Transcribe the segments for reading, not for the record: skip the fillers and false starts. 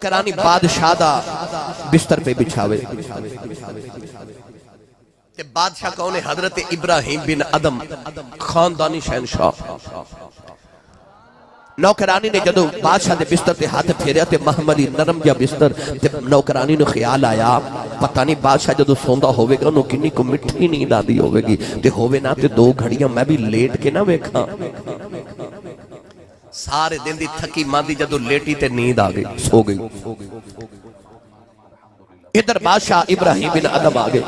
نوکرانی بادشاہ دا بستر پہ بچھاوے تے بادشاہ کون ہے؟ حضرت ابراہیم بن ادم خاندانی شہنشاہ۔ نوکرانی نے جدو بادشاہ دے بستر تے ہاتھ پھیریا تے محملی نرم جا بستر تے نوکرانی نے خیال آیا پتہ نہیں بادشاہ جدو سوندا ہوئے گا انہوں کنی کو مٹھی نیند آدی ہوئے گی تے ہوئے نا تے 2 گھڑیاں میں بھی لیٹ کے نہ ویکھاں۔ سارے دن دی تھکی ماندی جدو لیٹی تے نیند آگئی سو گئی۔ ادھر بادشاہ ابراہیم بن ادم آگئے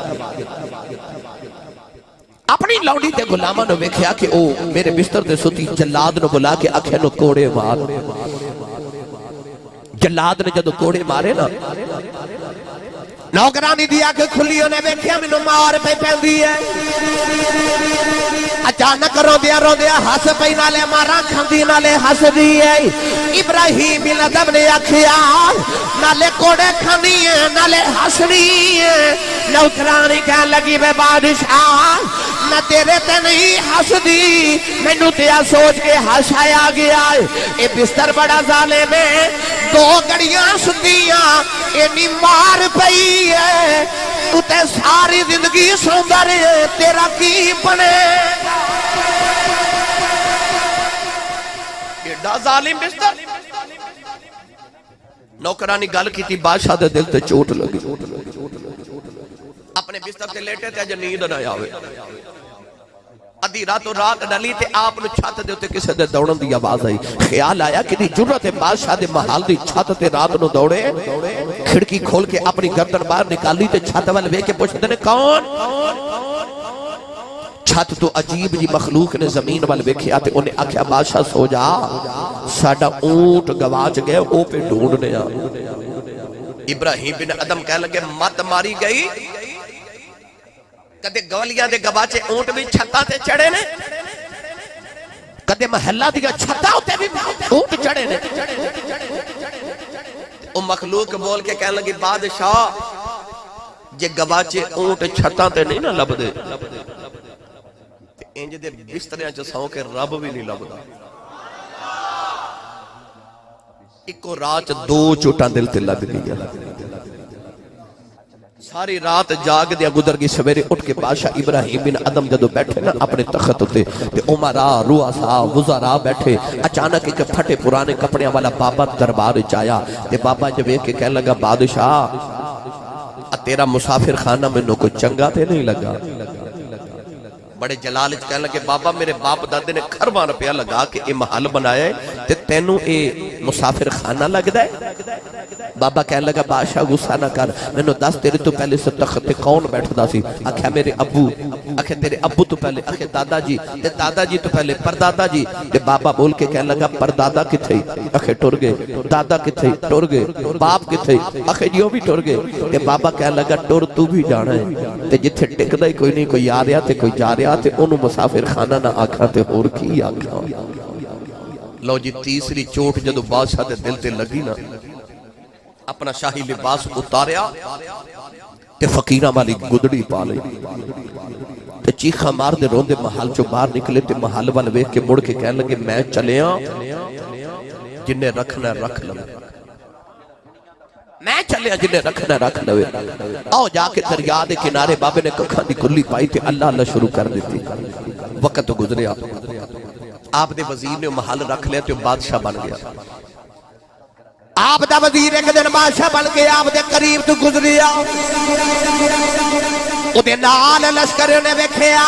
اپنی لونڈی تے غلامہ نو ویکھیا کہ او میرے بستر تے ستی جلاد نو بلا کے آکھے نو کوڑے مار۔ جلاد نے جدو کوڑے مارے نا نوکرانی دی آنکھ کھلی انہیں ویکھیا مینوں مار پہ پیندی ہے۔ اچانک رو دیا ہس پئی نالے مارا کھندی نالے ہس دی ہے۔ ابراہیم بن ادم نے آکھیا نالے کوڑے کھنی ہے نالے ہسنی ہے۔ نوکرانی کہنے لگی بے بادشاہ میں تیرے تے نہیں ہس دی مینوں تیا سوچ کے ہس آیا گیا ہے۔ اے بستر بڑا ظالم ہے 2 گھڑیاں سدیاں اینی مار پئی ہے تو تے ساری زندگی سوندا رہے تیرا کی بنے ایڈا ظالم بستر۔ نوکرانی گل کی تھی بادشاہ دے دل تے چوٹ لگی اپنے بستر تے لیٹے تے اج نیند نہ آوے۔ ادھی راتوں رات ڈلی تے آپ نو چھت دے ہوتے کسے دے دوڑن دی آواز آئی۔ خیال آیا کہ دی جرت بادشاہ دے محل دی چھت تے رات نو دوڑے کھڑکی کھول کے اپنی گردن باہر نکالی تے چھت والے وے کے پوچھتے نے کون؟ چھت تو عجیب جی مخلوق نے زمین والے ویکھیا تے انہیں آکھیا بادشاہ سو جا ساڈا اونٹ گواچ گئے او پہ ڈھونڈنے آ۔ ابراہیم بن ادم کہنے لگے مت ماری گئی کدے گولیاں دے گواچے اونٹ بھی چھتاں تے چڑھے نے کدے محلہ دیا چھتاں ہوتے بھی اونٹ چڑھے نے۔ او مخلوق بول کے کہنے لگی بادشاہ جے گواچے اونٹ چھتاں تے نہیں نہ لب دے انج دے بستریاں چ سو کے رب بھی نہیں لبدا۔ اکو رات 2 چوٹاں دل تے لگ گئی ساری رات جاگ دیا گزر گئی۔ سویرے اٹھ کے بادشاہ ابراہیم بن ادم جدو بیٹھے نا اپنے تخت ہوتے تے عمرا رؤسا وزراء بیٹھے اچانک ایک پھٹے پرانے کپڑے والا بابا دربار چایا تے بابا جب ایک کہنے لگا بادشاہ تیرا مسافر خانہ میں نو کوئی چنگا تے نہیں لگا۔ بڑے جلال کہنے لگے بابا میرے باپ دادے نے کھرواں روپیہ لگا کے اے محل بنایا ہے تے تینوں اے مسافر خانہ لگدا ہے۔ بابا کہنے لگا بادشاہ غصہ نہ کر مینوں دس تیرے تو پہلے سے تخت تے کون بیٹھدا سی؟ آکھیا میرے ابو۔ آکھیا تیرے ابو تو پہلے؟ آکھیا دادا جی تے دادا جی تو پہلے پردادا جی تے بابا بول کے کہنے لگا پردادا کتھے؟ آکھیا ٹر گئے۔ دادا کتھے؟ ٹر گئے۔ باپ کتھے؟ آکھیا جی وہ بھی ٹر گئے۔ تے بابا کہنے لگا ٹر تو بھی جانا ہے تے جتھے ٹکدا ہی کوئی نہیں کوئی آ رہا تے کوئی جا رہا تے انہوں مسافر خانہ نہ آکھا تے اور کی آکھا۔ لو جی تیسری چوٹ جدو بادشاہ دے دل تے لگی نا اپنا شاہی لباس اتاریا تے فقیرہ والی گدڑی پا لئی تے چیخا مار دے روندے محل چو باہر نکلے تے محل والے ویکھ کے مڑ کے کہنے لگے میں چلیاں جنہیں رکھنا رکھ لو میں چلیاں جنہیں رکھنا رکھ لو آؤ جا کے دریا دے کنارے بابے نے ککھاں دی کلی پائی تے اللہ اللہ شروع کر دیتی۔ وقت تو گزریا آپ دے وزیر نے محل رکھ لیا تے بادشاہ بن گیا۔ آپ دا وزیر ایک دن بادشاہ بن کے آپ دے قریب تو گزریا او دے نال لشکر نے ویکھیا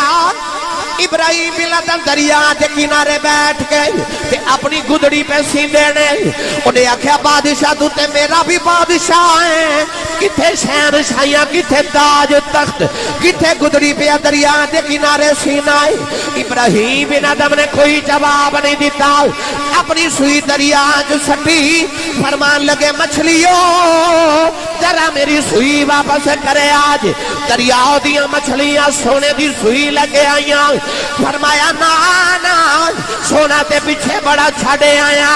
ابراہیم بن ادم دریا دے کنارے بیٹھ گئے تے اپنی گدڑی پہ سیندے نے انہیں آکھیا بادشاہ تو تے میرا بھی بادشاہ ہے کتھے شہنشاہیاں کتھے تاج تخت کتھے گدڑی پہ دریا دے کنارے سینا ہے۔ ابراہیم بن ادم نے کوئی جواب نہیں دیتا اپنی سوئی دریا جو سٹی فرمان لگے مچھلیوں ذرا میری سوئی واپس کرے آج۔ دریاؤ دیا مچھلیاں سونے دی سوئی لگے آئیاں فرمایا نا سونا تے پیچھے بڑا چھڑے آیا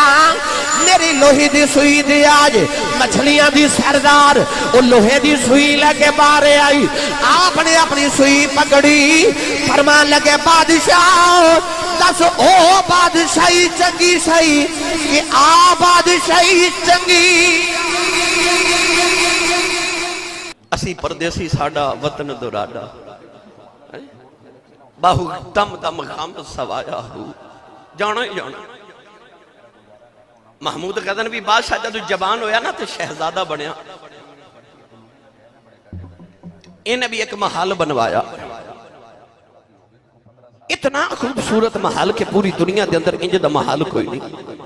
میری لوہی دی سوئی دی آج مچھلیاں دی سردار او لوہے دی سوئی لگے بارے آئی۔ آپ نے اپنی سوئی پکڑی فرمان لگے بادشاہ دس او بادشاہی چنگی سہی کہ آ بادشاہی چنگی اسی پردیسی ساڈا وطن دوراڈا باہو دم دم غم سوایا ہو جانا ہی جانا محمود غزنوی بادشاہ جدو جوان ہویا نا تو شہزادہ بنیا انہیں بھی ایک محل بنوایا اتنا خوبصورت محل کہ پوری دنیا دے اندر انج دا محل کوئی نہیں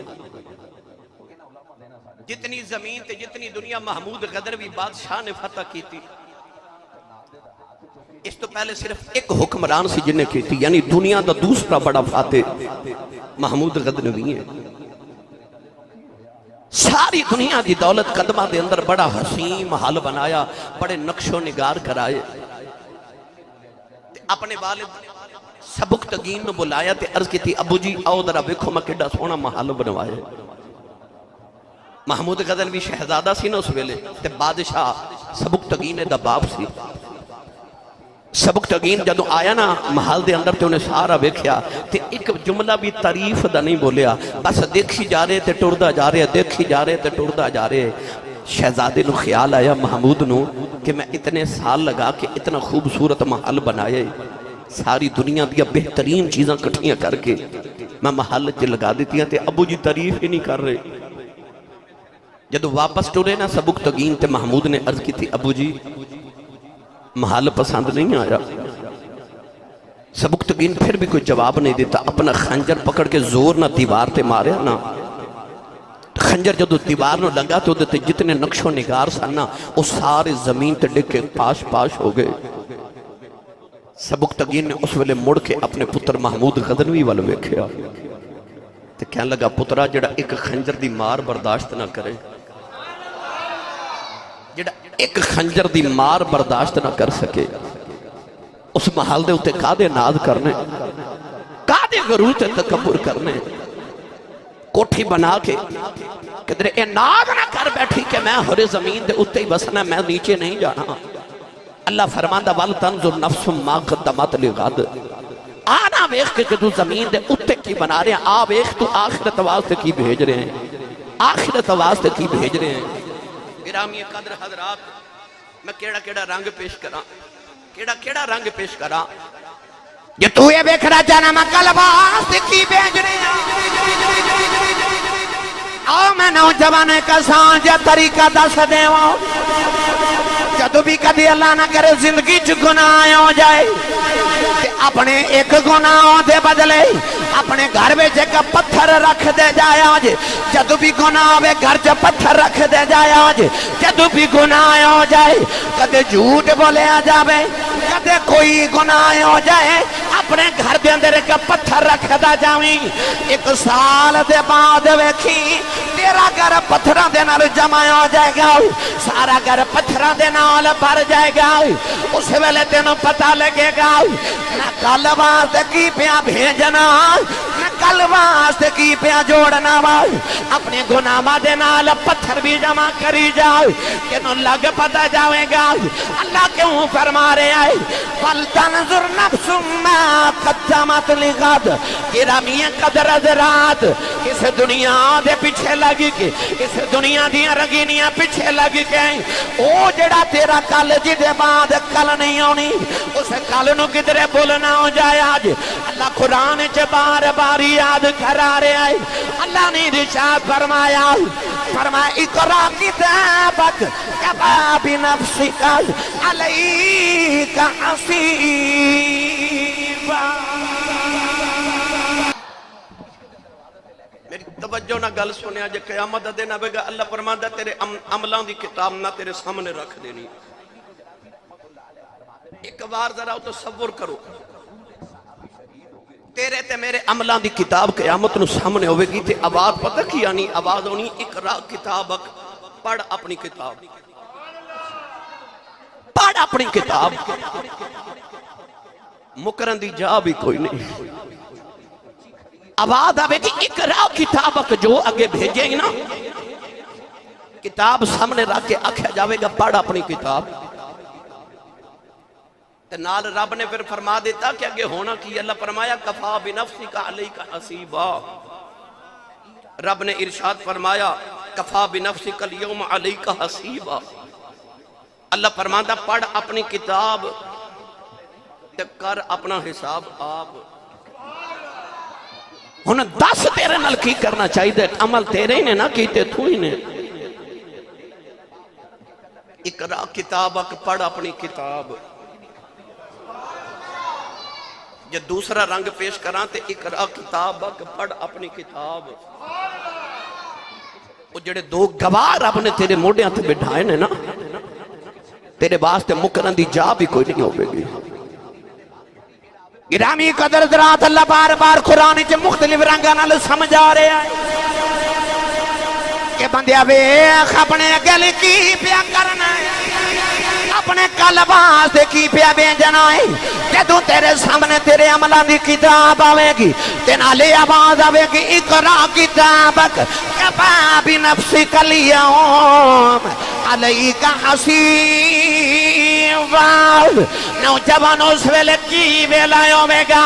جتنی زمین تے جتنی دنیا محمود غزنوی بادشاہ نے فتح کی تھی اس تو پہلے صرف ایک حکمران سی جنہیں کی تھی یعنی دنیا دا دوسرا بڑا فاتح محمود غزنوی ہے ساری دنیا دی دولت قدمہ دے اندر بڑا حسین محل بنایا بڑے نقش و نگار کرائے اپنے والد سبکتگین نے بلایا تے عرض کی تھی ابو جی آؤ درہ ویکھو میں کڈا سونا محل بنوائے محمود غزنوی شہزادہ سی نا اس ویلے تے بادشاہ سبکتگین دا باپ سی سبکتگین جدو آیا نا محل دے اندر تے انہیں سارا ویکھیا تے ایک جملہ بھی تعریف دا نہیں بولیا بس دیکھی جا رہے تے ٹردہ جا رہے دیکھی جا رہے تے ٹردہ جا رہے شہزادے نو خیال آیا محمود نو کہ میں اتنے سال لگا کے اتنا خوبصورت محل بنائے ساری دنیا دیا بہترین چیزاں کٹھیاں کر کے میں محل جے لگا دیتی ہیں تے ابو جی تعریف ہی نہیں کر رہے جدو واپس ٹورے نا سبکتگین تے محمود نے عرض کی تھی ابو جی محل پسند نہیں آیا سبکتگین پھر بھی کوئی جواب نہیں دیتا اپنا خنجر پکڑ کے زور نہ دیوار تے مارے نا خنجر جدو دیوار نو لگا تو دیتے جتنے نقش و نگار سننا وہ سارے زمین تے ڈگ کے پاش پاش ہو گئے سبکتگین نے اس ویلے مڑ کے اپنے پتر محمود غزنوی والے ویکھیا تے کہنے لگا پترا جڑا ایک خنجر دی مار برداشت نہ کرے جڑا ایک خنجر دی مار برداشت نہ کر سکے اس محل دے اتے کادے ناز کرنے کادے غرور تے تکبر کرنے کوٹھی بنا کے کدرے اے ناز نہ کر بیٹھی کہ میں ہر زمین دے اتے ہی بسنا میں نیچے نہیں جانا اللہ فرماندہ وَلْتَنْظُرْ نَفْسٌ مَا قَدَّمَتْ لِغَدْ آنا ویخ کے جو زمین دے اتے کی بنا رہے ہیں آ ویخ تو آخرت واسطے کی بھیج رہے ہیں آخرت واسطے کی بھیج رہے ہیں گرامی قدر حضرات میں کیڑا رنگ پیش کرا کیڑا رنگ پیش کرا یہ تو یہ بیکھ رہا جانا میں کل واسطے کی بھیج رہے ہیں آؤ میں نوجوانے کا سانجہ طریقہ دس دے واؤ جدو بھی کدی اللہ نہ کرے زندگی چ گناہ ہو جائے اپنے ایک گناہ دے بدلے اپنے گھر میں ایک پتھر رکھ دے جایا جدو بھی گناہ ہوئے گھر چ پتھر رکھ دے جایا جدو بھی گناہ ہو جائے کدے جھوٹ بولے آ جاوے کدے کوئی گناہ ہو جائے اپنے گھر دے اندر ایک پتھر رکھ دا جاویں ایک سال دے بعد ویکھی تیرا گھر پتھران دے نال جمع ہو جائے گا سارا گھر پتھران دے نال بھر جائے گا اس ویلے تینوں پتہ لگے گا میں کل واسطے کی پیا بھیجنا میں کل واسطے کی پیا جوڑنا اپنے گناہ دے نال پتھر بھی جمع کری جاؤ کہ لگ پتہ جاوے گا اللہ کیوں فرما رہے آئے فَلْتَنْظُرْ نَفْسٌ مَا قَدَّمَتْ لِغَدْ گرامی قدر حضرات اس دنیا دے پیچھے لگی کے اس دنیا دیا رنگینیاں پیچھے لگی کے او جڑا تیرا کل جی دے بعد کل نہیں ہونی اس کل نو کدرے بولنا ہو جائے آج اللہ قرآن چے بار بار یاد کرا رہے آئے اللہ نے رشاد فرمایا اقرا کتابک کفا بنفسک علیک حسیبا میری توجہ نہ گل سنیا جے قیامت دے نہ بگا اللہ فرماندا تیرے عملان دی کتاب نہ تیرے سامنے رکھ دینی ایک بار ذرا تصور کرو تیرے تے میرے عملان دی کتاب قیامت نو سامنے ہوئے گی تے آواز پتہ کی یعنی آواز ہونی اقرا کتابک پڑھ اپنی کتاب پڑھ اپنی کتاب مکرن دی جا بھی کوئی نہیں آواز آوے گی اقرا کتابک جو آگے بھیجیں گے نا کتاب سامنے رکھ کے آکھا جاوے گا پڑھ اپنی کتاب نال رب نے پھر فرما دیتا کہ آگے ہونا کی اللہ فرمایا کفا بنفسک علیک حسیبا رب نے ارشاد فرمایا کفا بنفسک اليوم علیک حسیبا اللہ فرماتا پڑھ اپنی کتاب تے کر اپنا حساب آپ. ہن دس تیرے نال کی کرنا چاہیے؟ عمل تیرے ہی نے نہ کیتے تو ہی نے. اقرا کتابک پڑھ اپنی کتاب. جے دوسرا رنگ پیش کراں تے اقرا کتابک پڑھ اپنی کتاب. وہ جڑے دو گواہ رب نے تیرے موڈیاں تے بٹھائے نے نا، تیرے واسطے مکرن دی جا بھی کوئی نہیں ہوئے گی. گرامی قدر درات اللہ بار بار قرآن چے مختلف رنگاں نال سمجھا رہے ہیں کہ بندیا ویکھ اپنے گل کی پیا کرنا ہے، اپنے قلباں سے کی پیا بھیجنا ہے. جدوں تیرے سامنے تیرے عملاں دی کتاب آوے گی تے نالے آواز آوے گی اقرا کتابک کفا بنفسک الیوم علیک حسیبا. نوجوان اس ویلے کی ویلا ہوے گا،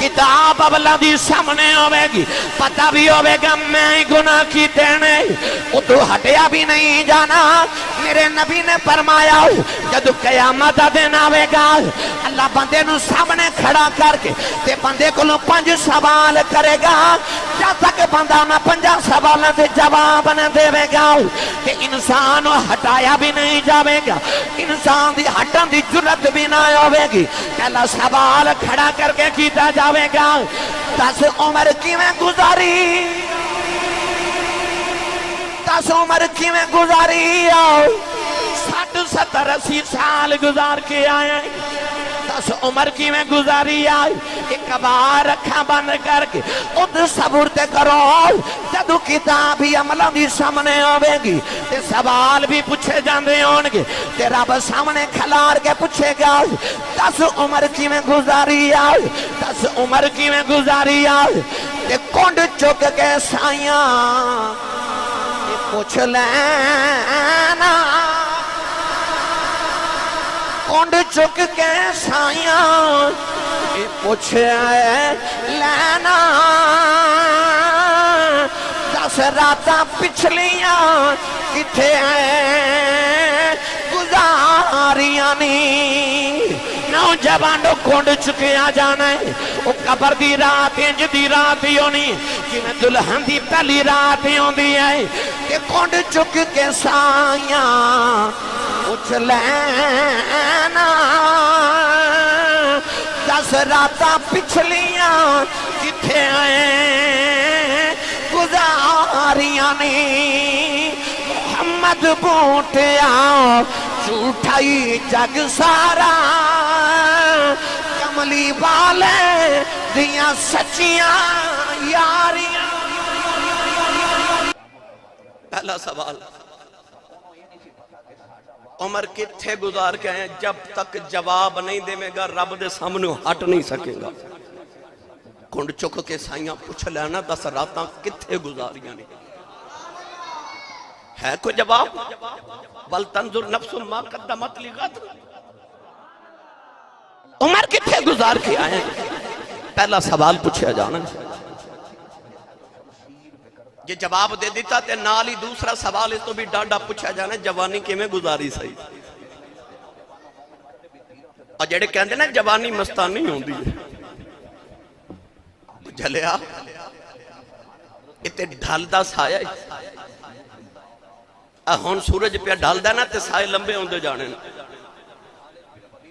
کتاب اللہ دی سامنے ہوے گی، پتہ بھی ہوے گا میں گناہ کیتے نے، اتو ہٹیا بھی نہیں جانا. میرے نبی نے فرمایا جدو قیامت دا دن آوے گا اللہ بندے نو سامنے کھڑا کر کے تے بندے کو 5 سوال کرے گا. جب تک بندہ نہ 5 سوالوں دے جواب نہ دے گا کہ انسان ہٹایا بھی نہیں جاوے گا، انسان دی ہٹن دی جرت بھی نہ ہوے گی. پہلا سوال کھڑا کر کے کیتا جاوے گا 10 عمر کیویں گزاری، 10 عمر کیویں گزاری، 60 70 80 سال گزار کے آئے. 10 عمر کی میں گزاری آئی. ایک بار رکھا بند کر کے خود صبر تے کرو. جدو کتاب ہی عملہ بھی سامنے آوے گی تے سوال بھی پوچھے جاندے ہون گے تے رب سامنے کھلار کے پوچھے گا 10 عمر کی میں گزاری آئی، 10 عمر کی میں گزاری آئی. تے کونڈ چک کے سائیاں پوچھ لینا، کونڈ چک کے سائیاں پوچھ لینا. 10 راتاں پچھلیاں کتھے گزاریاں نی. نوجوانوں کونڈ چکیا جانا ہے، وہ قبر دی رات انج دی رات ہی ہونی کہ میں دلہن دی پہلی رات ہی ہوندی ہے. کہ کونڈ چک کے سائیاں پوچھ لینا، 10 راتاں پچھلیاں کتھے گزاریاں نی. محمد بوٹیا جھوٹائی جگ سارا، کملی والے دیاں سچیاں یاریاں. پہلا سوال عمر کتھے گزار کے آئے؟ جب تک جواب نہیں دے گا رب دے سامنے ہٹ نہیں سکے گا. کونڈ چک کے سائیاں پوچھ لینا 10 راتاں کتھے گزاریاں نہیں. ہے کوئی جواب؟ بل تنظر نفس ما قدمت لغد. عمر کتھے گزار کے آئے؟ پہلا سوال پوچھا جانا. یہ جواب دے دیتا تے نال ہی دوسرا سوال اس تو بھی ڈاڈا پوچھا جانا جوانی کے میں گزاری سہی. اور جڑے کہندے نا جوانی مستانی ہوندی ہے، جلیا اتے ڈھال دا سایہ ہون سورج پہ ڈھال دا نا تے سائے لمبے ہوندے جانے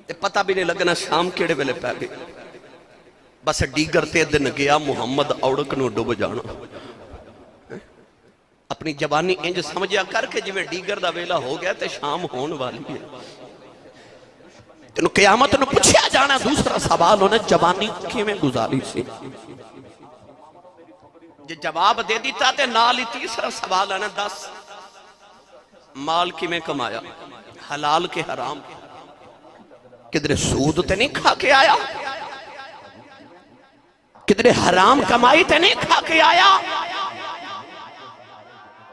تے پتہ بھی نہیں لگنا شام کیڑے ویلے پہ گئے. بس ڈیگر تے دن گیا محمد اوڑک نو ڈوب جانا. اپنی جوانی انج سمجھیا کر کے جویں ڈیگر دا ویلا ہو گیا تے شام ہون والی ہے. تینوں قیامت نو پوچھیا جانا دوسرا سوال ہونا جوانی کیویں گزاری سی. جے جواب دے دیتا تے نال ہی تیسرا سوال ہے نا 10 مال کیویں کمایا، حلال کے حرام، کدھر سود تے نہیں کھا کے آیا، کدھر حرام کمائی تے نہیں کھا کے آیا،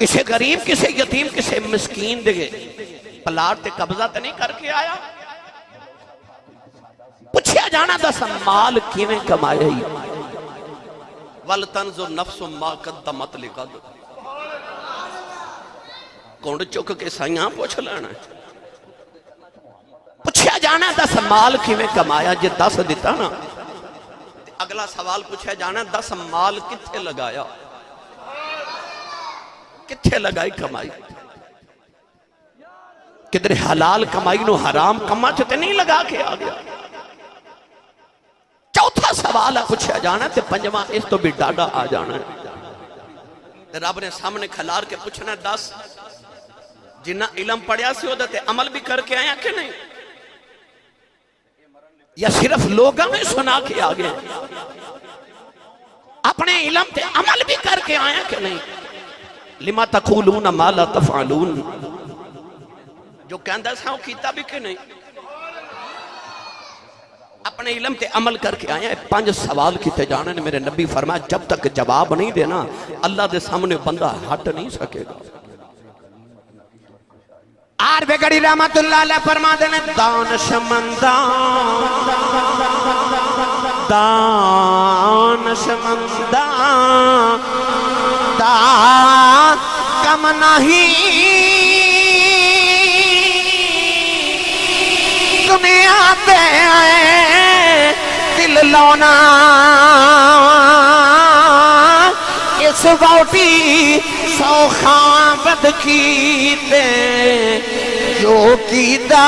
کسے غریب کسے یتیم کسے مسکین دے پلاٹ تے قبضہ تے نہیں کر کے آیا. پوچھیا جانا 10 مال کیویں کمایا ہی. وَلْتَنْظُرْ نَفْسٌ مَا قَدَّمَتْ لِغَدٍ. کونڈ چک کے سائیاں پوچھ لینا. جانا 10 مال کیویں کمایا، جے 10 دیتا نا اگلا سوال پوچھا جانا 10 مال کتھے لگایا، کتھے لگائی کمائی، کدھر حلال کمائی نو حرام کما چھتے نہیں لگا کے آ گیا۔ چوتھا سوال پوچھا جانا تے پنجواں اس تو بھی ڈاڈا آ جانا ہے۔ رب نے سامنے کھلار کے پوچھنا 10 جنہ علم پڑھیا سی ہوتا تے عمل بھی کر کے آیا کہ نہیں، یا صرف لوگوں میں سنا کے آگے اپنے علم تے عمل بھی کر کے آیا کہ نہیں۔ لما تقولون ما لا تفعلون، جو کہندہ سا وہ کیتا بھی کہ نہیں، اپنے علم تے عمل کر کے آیا۔ 5 سوال کیتے جانے نے، میرے نبی فرمایا جب تک جواب نہیں دینا اللہ دے سامنے بندہ ہٹ نہیں سکے گا۔ آر بگڑی رحمت اللہ علیہ فرما دینے دانشمندان دا کم نہیں دنیا دے آئے دل لونا اس ووٹی سو خامد کیتے جو کیتا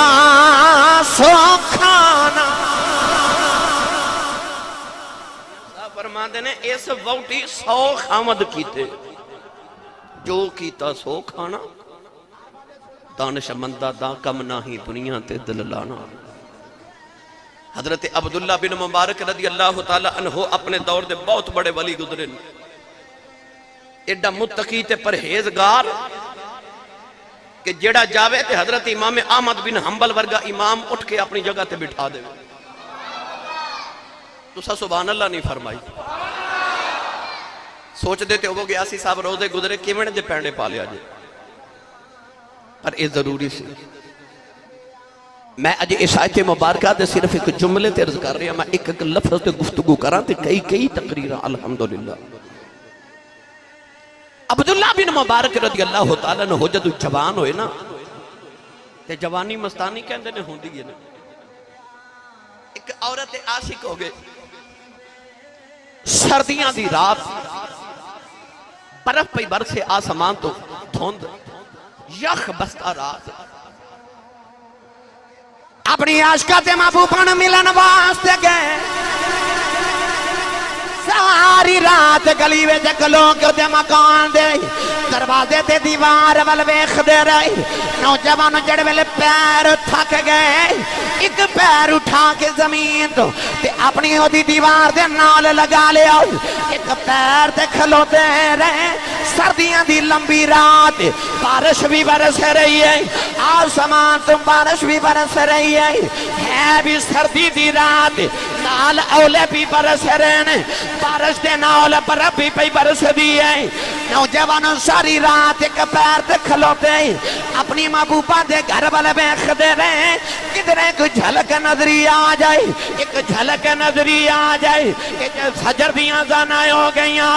سو کھانا۔ فرما دینے اس ووٹی 100 خامد کیتے جو کیتا سو کھانا، دانشمندہ دا کم نہیں دنیا تے دل لانا۔ حضرت عبداللہ بن مبارک رضی اللہ تعالیٰ عنہ اپنے دور دے بہت بڑے ولی گزرے، ایڈا متقی تے پرہیزگار کہ جیڑا جاوے تے حضرت امام احمد بن حنبل ورگا امام اٹھ کے اپنی جگہ تے بٹھا دے۔ تو سا سبحان اللہ نہیں فرمائی، سوچ دیتے ہو گیا سی صاحب روزے گزرے کیویں دے پینڈے پالے آجے، پر یہ ضروری سی۔ میں اج اس آیت مبارکہ دے صرف ایک جملے تے عرض کر رہا ہوں، میں ایک لفظ تے گفتگو کراں تے کئی تقریراں الحمدللہ۔ عبداللہ بن مبارک رضی اللہ تعالیٰ نے جدو جوان ہوئے نا تے جوانی مستانی کہندے نے ہوندی ہے نا، ایک عورت عاشق ہو گئے، سردیاں دی رات برف پہ برسے آسمان تو دھوند یخ بستا رات، اپنی عاشقہ تے محبوبہ ملن واسطے گئے، ساری رات گلی وچ کلوں کے تے مکان دے دروازے تے دیوار ول ویکھ دے رہی۔ نوجوان جڑ ویلے پیر تھک گئے، ایک پیر اٹھا کے زمین تو تے اپنی او دی دیوار دے نال لگا لیا، ایک پیر تے کھلوتے رہے۔ سردیاں دی لمبی رات، بارش بھی برس رہی ہے، آسمان تو بارش بھی برس رہی ہے بھی سردی دی رات، نال اولے بھی برس رہے، بارش دے نال برف بھی پئی برس دی ہے۔ نوجوان ساری رات ایک پیر تے کھلوتے اپنی محبوبہ دے گھر والے ویکھ دے رہے، کدھر ایک جھلک نظری آ جائے، ایک جھلک نظری آ جائے کہ فجر دیاں اذانیں ہو گئیاں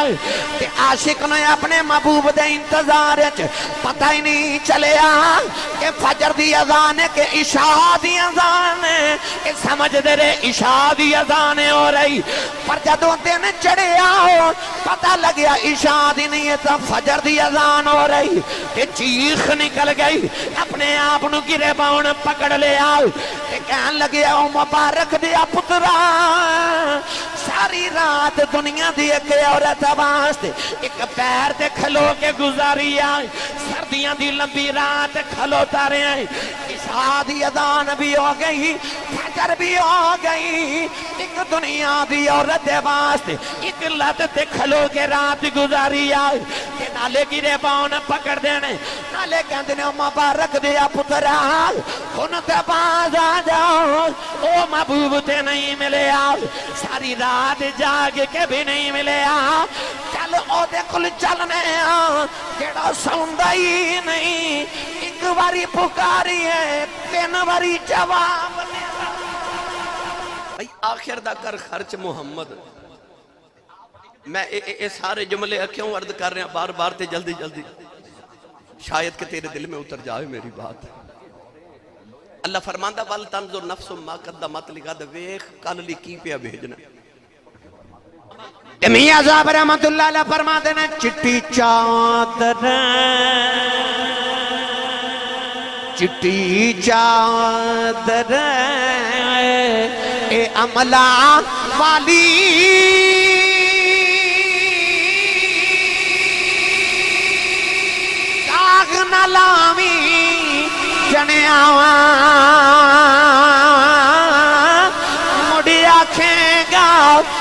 تے عاشق نے اپنے محبوب دے انتظار وچ پتہ ہی نہیں چلیا کہ فجر دی اذان ہے کہ عشاء دی اذان ہے، کہ سمجھ دے رہے عشاء دی اذان ہو رہی، پر جدوں دن چڑھیا ہو پتہ لگیا عشاء دی نہیں ہے تو فجر دی اذان ہو رہی، کہ چیخ نکل گئی، اپنے آپ نو گرے باؤں پکڑ لیا، کہ کہن لگیا او مبارک دیا پترا، ساری رات دنیا دی ایک عورت واسطے ایک پیر تے کھلو کے گزاری آئی، سردیاں دی لمبی رات کھلوتا رہے ہیں، عشاء دی اذان بھی ہو گئی، فجر بھی ہو گئی، ایک دنیا دی عورت واسطے ایک لت تے کھلو کے رات گزاری آئی، کہ نالے گرے باؤں پکڑ دینے، نالے کہندے نے مبارک دیا پترا خون تے باز آ جاؤ، او محبوب تے نہیں ملے آؤ، ساری رات جاگ کے بھی نہیں ملے آؤ، چل او دے کل چلنے آؤ، جیڑا سوندا ہی نہیں، ایک باری پکاری ہے 3 باری جواب دے۔ بھائی آخر دا کر خرچ محمد، میں اے سارے جملے کیوں عرض کر رہے ہیں بار بار تے جلدی جلدی، شاید کہ تیرے دل میں اتر جائے میری بات۔ اللہ فرماندہ وَل تنظر نفس ما قدمت لغد، ویکھ کل لی کی پیا بھیجنا۔ میاں صاحب رحمت اللہ علیہ فرماتے ہیں چٹی چادر چٹی چادر اے عملہ والی داغ نہ لاوی جنیاواں مڑی آکھیں گا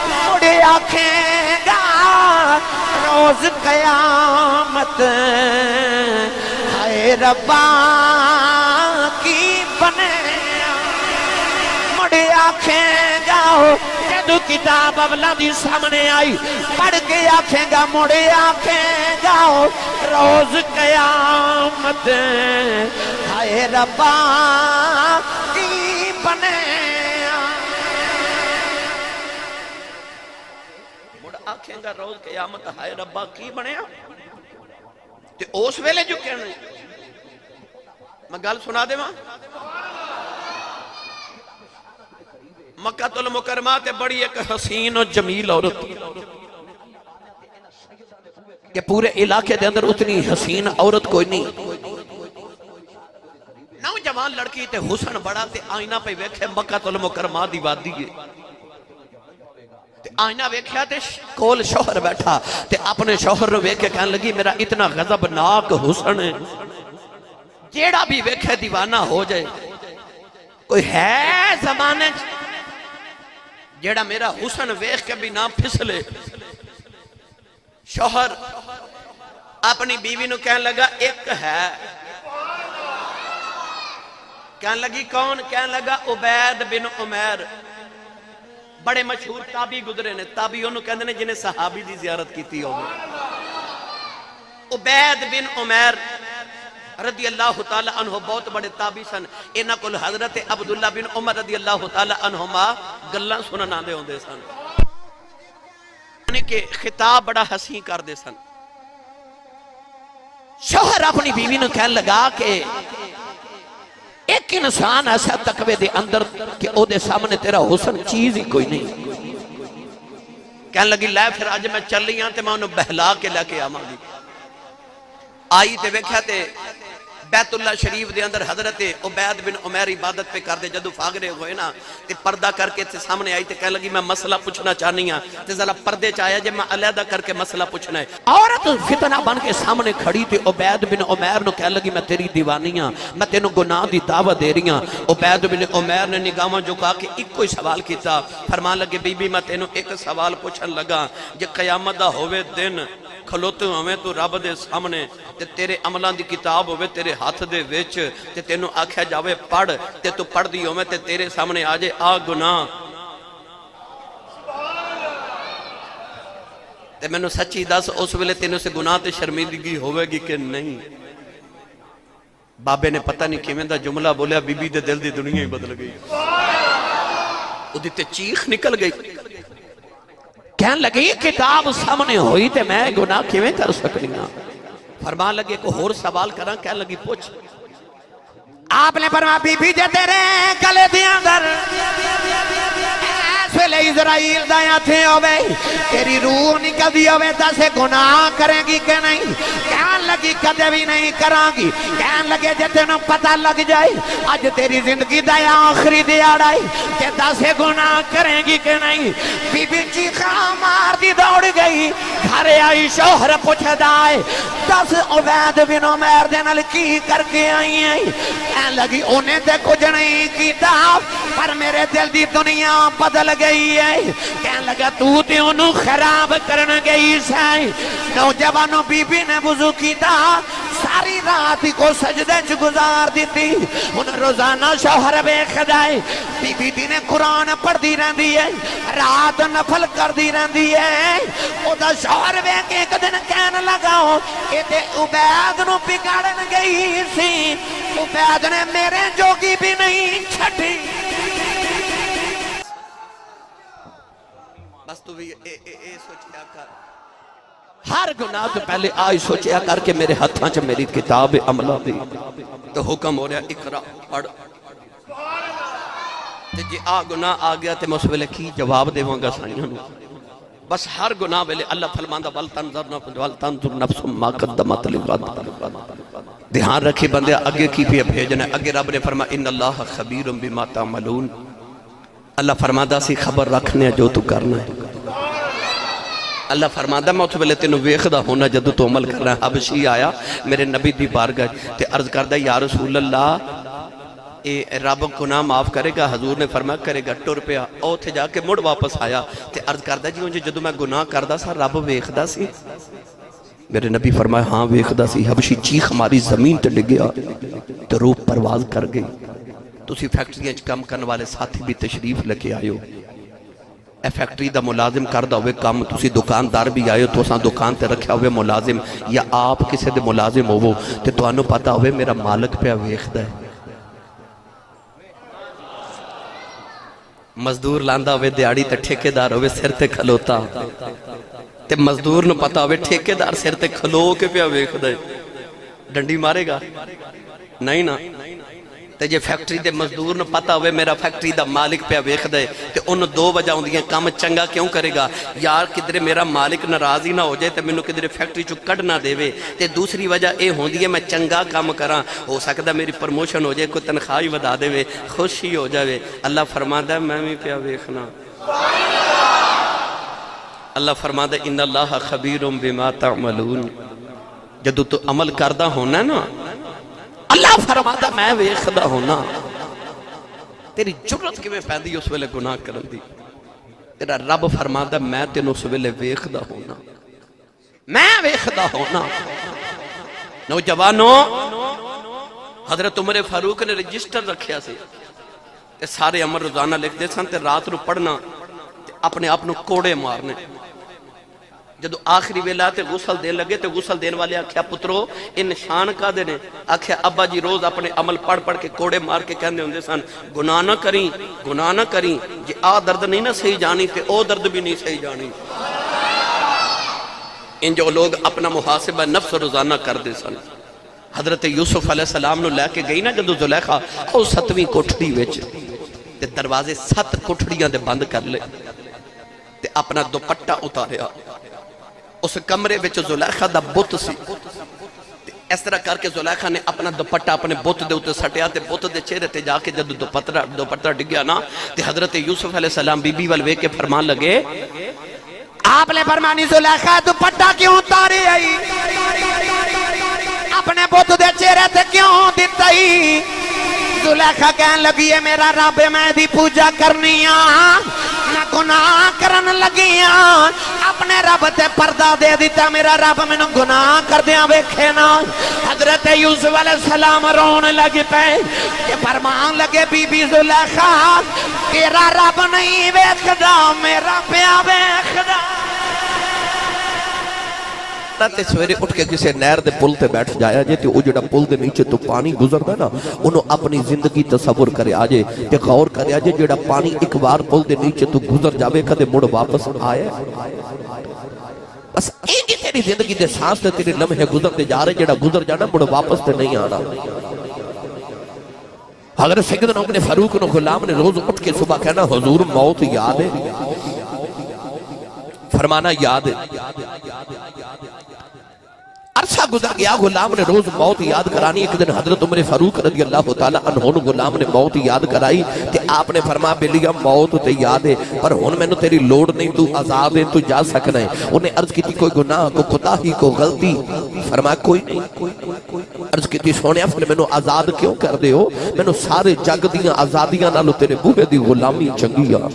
مڑی آکھیں گا روز قیامت ہائے ربا کی بنے مڑی آکھیں گا جدو کتاب اولا دی سامنے آئی پڑھ کے آکھیں گا مڑی آکھیں گا روز قیامت ہائے ربا کی بنے آکھیں گا روز قیامت ہائے ربا کی بنیا تے اس ویلے جو کہنے میں گل سنا دے ماں مکہ المکرمہ تے بڑی ایک حسین و جمیل عورت کہ پورے علاقے دے اندر اتنی حسین عورت کوئی نہیں، نوجوان لڑکی تے حسن بڑا تے آئینہ پہ ویکھے مکہ المکرمہ دی وادی ہے، آئینہ ویکھیا تے کول شوہر بیٹھا تے اپنے شوہر نے ویکھے کہنے لگی میرا اتنا غضبناک حسن ہے جیڑا بھی ویکھے دیوانہ ہو جائے، کوئی ہے زمانے جیڑا میرا حسن ویکھ کے بھی نہ پھسلے۔ شوہر اپنی بیوی نو کہنے لگا ایک ہے، کہنے لگی کون؟ کہنے لگا عبید بن عمیر، بڑے مشہور تابعی گزرے نے، تابعی انہوں کہندے نے جنہیں صحابی دی زیارت کیتی ہوگی۔ عبید بن عمیر رضی اللہ تعالی عنہ بہت بڑے تابعی سن، انہاں کول حضرت عبداللہ بن عمر رضی اللہ تعالی عنہما گلاں سنن آندے ہوندے سن، یعنی کہ خطاب بڑا حسین کر دے سن۔ شوہر اپنی بیوی نے کہنے لگا کہ ایک انسان ایسا تقوی دے اندر کہ او دے سامنے تیرا حسن چیز ہی کوئی نہیں، کہنے لگی لے پھر آج میں چل رہی ہاں تے میں انہوں بہلا کے لے کے آماں گی۔ آئی تے ویکھیا تے بیت اللہ شریف دے اندر حضرت عبید بن عمیر عبادت پہ کر دے، جدو فاغرے ہوئے نا تے پردہ کر کے تے سامنے آئی تے کہنے لگی میں مسئلہ پوچھنا چاہنی ہاں تے ذرا پردے چاہیا جے میں علیحدہ کر کے مسئلہ پوچھنا ہے۔ عورت فتنہ بن کے سامنے کھڑی تے عبید بن عمیر نو کہنے لگی میں تیری دیوانی ہاں، میں تینوں گناہ دی دعوت دے رہی ہاں۔ عبید بن عمیر نے نگاہاں جو کہا کہ ایک کوئی سوال کیتا، فرمان لگے بی بی میں تینوں ایک سوال پوچھن لگا، جے قیامت دا ہوئے دن کھلوتے ہوئے تو رب دے سامنے تے تیرے عملان دی کتاب ہوئے تیرے ہاتھ دے ویچ تے تینوں آکھیا جاوے پڑھ تے تو پڑھ دی ہوئے تے تیرے سامنے آجے آ گناہ تے میں نے سچی دس اس ویلے تینوں سے گناہ تے شرمیدگی ہوئے گی کہ نہیں؟ بابے نے پتہ نہیں کیویں دا جملہ بولیا، بی بی دے دل دی دنیا ہی بدل گئی، او دی تے چیخ نکل گئی، کہنے لگی کتاب سامنے ہوئی تے میں گناہ کیویں کر سکتی ہوں؟ فرمان لگے کو اور سوال کراں، کہنے لگی پوچھ۔ آپ نے فرمایا بی بی جے تیرے گلے دے اندر ویلے اسرائیل دایاں تھے ہوئے تیری روح نکل دی ہوئے تاسے گناہ کریں گی کہ نہیں؟ کہن لگی کدے بھی نہیں کراں گی۔ کہن لگے جے تینوں پتہ لگ جائے آج تیری زندگی دایا آخری دیاڑائی کہ تاسے گناہ کریں گی کہ نہیں؟ بی بی چیخاں مار دی دوڑ گئی، گھر آئی شوہر پوچھ دائے دس عبید بن عمیر دے نال کی کر کے آئی ہیں؟ کہن لگی انہیں تے کچھ نہیں کیتا پر میرے دل دی دنیا بدل گئی ہے۔ کہن لگا تو تے انہوں خراب کرن گئی سائی۔ نوجوانوں بی بی نے وضو کیتا، ساری رات کو سجدے چ گزار دیتی، ان روزانہ شوہر بے خدائے بی بی دی نے قرآن پڑھ دی رہن دی ہے، رات نفل کر دی رہن دی ہے۔ او دا شوہر بے کے ایک دن کہنے لگاؤ کہ تے عبید نو بگاڑن گئی سی، عبید نے میرے جوگی بھی نہیں چھٹی۔ بس تو بھی اے سوچیا کر، ہر گناہ تو پہلے آئی سوچیا کر کے میرے ہاتھاں چ میری کتاب عملہ دی تو حکم ہو رہا اقرا پڑھ۔ تے جے آ گناہ آ گیا تے میں اس ویلے کی جواب دیواں گا سائیاں نو؟ بس ہر گناہ ویلے اللہ فرماندا وَلْتَنْظُرْ نَفْسٌ مَا قَدَّمَتْ لِغَدٍ۔ دھیان رکھے بندے آگے کی پہ بھیجنا ہے۔ آگے رب نے فرمایا ان اللہ خبیر بما تعملون، اللہ فرمادا سی خبر رکھنے جو تو کرنا ہے۔ اللہ فرمادا میں اس ویلے تینوں ویکھدا ہونا جدو تو عمل کرنا ہے۔ حبشی آیا میرے نبی دی بارگاہ تے عرض کردا یا رسول اللہ اے رب گناہ معاف کرے گا؟ حضور نے فرمایا کرے گا۔ ٹر پیا او تھے جا کے مڑ واپس آیا تے عرض کردا جی انجے جدو میں گناہ کردا سا رب ویکھدا سی؟ میرے نبی فرمایا ہاں ویکھدا سی۔ حبشی چیخ ہماری زمین تے ڈگیا تے روح پرواز کر گئی۔ تسی فیکٹریاں وچ کام کرنے والے ساتھی بھی تشریف لے کے آئے ہو، اے فیکٹری دا ملازم کردا ہوئے کام، تسی دکاندار بھی آئے ہو تو اساں دکان تے رکھیا ہوئے ملازم، یا آپ کسے دے ملازم ہوو تے تانوں پتہ ہوئے میرا مالک پہ ویکھدا ہے۔ مزدور لاندا ہوئے دیاڑی تے ٹھیکیدار ہوئے سر تے کھلوتا تے مزدور نو پتا ہوئے ٹھیکیدار سر تے کھلو کے پیا ویکھدا ہے، ڈنڈی مارے گا؟ نہیں نا۔ تے جے فیکٹری دے مزدور نو پتا ہوئے میرا فیکٹری دا مالک پیا ویکھدا ہے تے انہوں دو وجہ ہوندیاں، کام چنگا کیوں کرے گا؟ یار کدھر میرا مالک ناراض ہی نہ ہو جائے تے مینوں کدھر فیکٹری چوں کڈ نہ دے، تے دوسری وجہ اے ہوندی ہے میں چنگا کام کراں، ہو سکدا میری پروموشن ہو جائے، کوئی تنخواہ ہی ودا دے، خوشی ہو جائے۔ اللہ فرماندا ہے میں بھی پیا ویکھنا۔ اللہ فرماندا ہے ان اللہ خبیر بما تعملون، جدو تو عمل کردا ہونا نا اللہ فرماتا میں ویکھدا ہونا۔ تیری جرت کیویں پیندی اس ویلے گناہ کرن دی؟ تیرا رب فرماتا میں تینوں اس ویلے ویکھدا ہونا، میں ویکھدا ہونا۔ نوجوانوں حضرت عمر فاروق نے رجسٹر رکھیا سی تے سارے عمل روزانہ لکھ دے سن تے رات نو پڑھنا تے اپنے آپ نو کوڑے مارنے۔ جدو آخری ویلا تے غسل دین لگے تے غسل دین والے آکھیا پترو یہ نشان کا دینے؟ آکھیا ابا جی روز اپنے عمل پڑھ پڑھ کے کوڑے مار کے کہنے ہوندے سن گناہ نہ کریں، گناہ نہ کریں، جی آ درد نہیں نہ صحیح جانی تے او درد بھی نہیں صحیح جانی۔ ان جو لوگ اپنا محاسبہ نفس روزانہ کر دے سن۔ حضرت یوسف علیہ السلام نو لے کے گئی نا جدو زلیخا او 7ویں کوٹھڑی وچ تے دروازے 7 کوٹھڑیاں دے بند کر لے تے اپنا دوپٹہ اتاریا۔ اس کمرے وچ زلیخا دا بت سی، اس طرح کر کے زلیخا نے اپنا دوپٹہ اپنے بت دے اوتے سٹیا تے بت دے چہرے تے جا کے جدو دوپٹہ ڈگیا نا تے حضرت یوسف علیہ السلام بی بی وال ویکھ کے فرمان لگے آپ نے فرمانی زلیخا دوپٹہ کیوں اتاری آئی؟ اپنے بت دے چہرے تے کیوں دتائی؟ زلیخا کہن لگی ہے میرا رب میں دی پوجا کرنیاں نہ گناہ کرن لگیاں، اپنے رب تے پردہ دے دیتا میرا رب میں نو گناہ کر دیاں ویکھے نا۔ حضرت یوسف علیہ السلام رونے لگے پہ کہ فرمان لگے بی بی زلیخا تیرا رب نہیں ویکھدا میرا پیا ویکھدا۔ تے سویرے اٹھ کے کسے نہر دے پل تے بیٹھ جایا جے تے او جڑا پل دے نیچے تو پانی گزردا نا انہوں اپنی زندگی تصور کرے آجے تے غور کرے آجے جڑا پانی ایک بار پل دے نیچے تو گزر جاوے کدے مڑ واپس آئے۔ بس ایک ہی تیری زندگی دے سانس تے تیرے لمحے گزر دے جا رہے جڑا گزر جانا مڑ واپس تے نہیں آنا۔ حضرت سیدنا عمر فاروق نو غلام نے روز اٹھ کے صبح کہنا حضور موت یاد ہے؟ فرمانا یاد ہے۔ عرصہ گزر گیا غلام نے روز موت یاد کرانی۔ ایک دن حضرت عمر فاروق رضی اللہ تعالیٰ عنہ غلام نے موت یاد کرائی تے آپ نے فرمایا بلیا موت تے یاد ہے پر ہن میں نے تیری لوڑ نہیں، تو آزاد ہے، تو جا سکنا ہے۔ انہیں عرض کی تھی کوئی گناہ کو کوتاہی کو غلطی؟ فرمایا کوئی نہیں۔ عرض کی تھی سونیا پھر میں نے آزاد کیوں کر دے ہو؟ میں نے سارے جگ دیاں آزادیاں نالو تیرے بوہے دی غلامی چنگی آ۔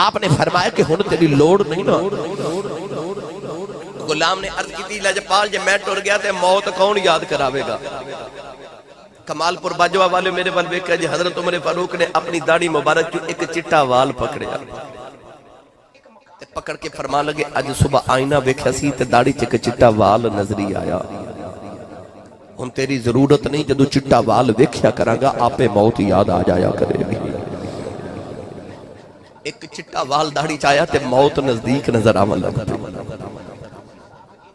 آپ نے فرمایا کہ ہن تیری لوڑ نہیں نا۔ غلام نے عرض کی تھی لجپال جے میں ٹر گیا تے موت کون یاد کراوے گا؟ کمال پور باجوہ والے میرے وال ویکھیا جی حضرت عمر فاروق نے اپنی داڑھی مبارک جو ایک چٹا وال پکڑیا تے پکڑ کے فرمان لگے اج صبح آئینہ ویکھیا سی تے داڑھی چ چٹا وال نظری آیا، ہن تیری ضرورت نہیں، جدو چٹا وال ویکھیا کراں گا آپے موت یاد آ جایا کرے گی۔ ایک چٹا وال داڑھی چایا تے موت نزدیک نظر آون لگ پئی۔